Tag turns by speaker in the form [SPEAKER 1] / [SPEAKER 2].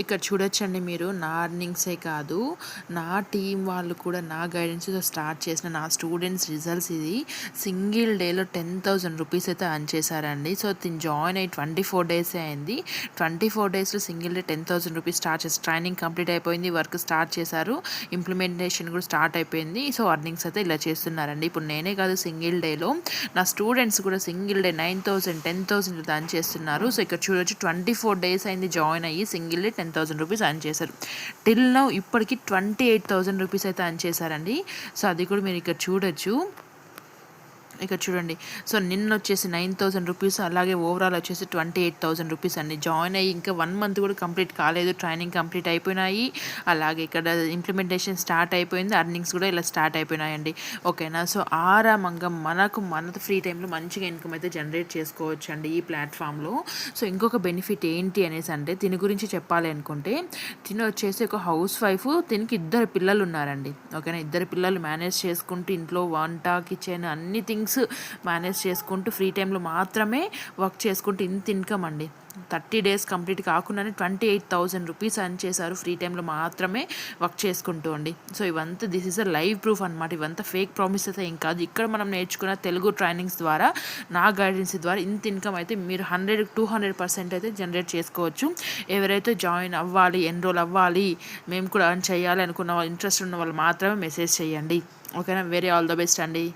[SPEAKER 1] ఇక్కడ చూడొచ్చండి మీరు నా ఎర్నింగ్సే కాదు, నా టీం వాళ్ళు కూడా నా గైడెన్స్తో స్టార్ట్ చేసిన నా స్టూడెంట్స్ రిజల్ట్స్ ఇది. సింగిల్ డేలో 10,000 రూపీస్ అయితే అర్న్ చేశారండి. సో దీన్ని జాయిన్ అయ్యి 24 డేసే అయింది. 24 డేస్లో సింగిల్ డే 10,000 రూపీస్ స్టార్ట్ చేసి ట్రైనింగ్ కంప్లీట్ అయిపోయింది, వర్క్ స్టార్ట్ చేశారు, ఇంప్లిమెంటేషన్ కూడా స్టార్ట్ అయిపోయింది. సో అర్నింగ్స్ అయితే ఇలా చేస్తున్నారండి. ఇప్పుడు నేనే కాదు, సింగిల్ డేలో నా స్టూడెంట్స్ కూడా సింగిల్ డే 9,000 10,000 అర్న్ చేస్తున్నారు. సో ఇక్కడ చూడొచ్చు 24 డేస్ అయింది జాయిన్ అయ్యి, సింగిల్ డే 10,000 రూపీస్ అర్న్ చేశారు. టిల్ నౌ ఇప్పటికి 28,000 రూపీస్ అయితే అర్న్ చేశారండి. సో అది కూడా మీరు ఇక్కడ చూడొచ్చు. ఇక్కడ చూడండి. సో నిన్న వచ్చేసి 9,000 రూపీస్, అలాగే ఓవరాల్ వచ్చేసి 28,000 రూపీస్ అండి. జాయిన్ అయ్యి ఇంకా 1 మంత్ కూడా కంప్లీట్ కాలేదు, ట్రైనింగ్ కంప్లీట్ అయిపోయినాయి, అలాగే ఇక్కడ ఇంప్లిమెంటేషన్ స్టార్ట్ అయిపోయింది, అర్నింగ్స్ కూడా ఇలా స్టార్ట్ అయిపోయినాయండి. ఓకేనా. సో ఆరామంగా మన ఫ్రీ టైంలో మంచిగా ఇన్కమ్ అయితే జనరేట్ చేసుకోవచ్చు అండి ఈ ప్లాట్ఫామ్లో. సో ఇంకొక బెనిఫిట్ ఏంటి అనేసి అంటే, దీని గురించి చెప్పాలి అనుకుంటే, తిను వచ్చేసి ఒక హౌస్ వైఫ్, దీనికి 2 పిల్లలు ఉన్నారండి. ఓకేనా. 2 పిల్లలు మేనేజ్ చేసుకుంటూ ఇంట్లో వంట కిచెన్ అన్ని థింగ్స్ మేనేజ్ చేసుకుంటూ ఫ్రీ టైంలో మాత్రమే వర్క్ చేసుకుంటూ ఇంత ఇన్కమ్ అండి. 30 డేస్ కంప్లీట్ కాకుండానే 28,000 రూపీస్ అర్న్ చేశారు ఫ్రీ టైంలో మాత్రమే వర్క్ చేసుకుంటూ అండి. సో ఇవంతా this is a live proof అనమాట. ఇవంతా ఫేక్ ప్రామిస్ అయితే ఏం కాదు. ఇక్కడ మనం నేర్చుకున్న తెలుగు ట్రైనింగ్స్ ద్వారా, నా గైడెన్స్ ద్వారా ఇంత ఇన్కమ్ అయితే మీరు 100-200% అయితే జనరేట్ చేసుకోవచ్చు. ఎవరైతే జాయిన్ అవ్వాలి, ఎన్రోల్ అవ్వాలి, మేము కూడా అర్న్ చేయాలి అనుకున్న వాళ్ళు, ఇంట్రెస్ట్ ఉన్న వాళ్ళు మాత్రమే మెసేజ్ చేయండి. ఓకేనా. వెరీ ఆల్ ద బెస్ట్ అండి.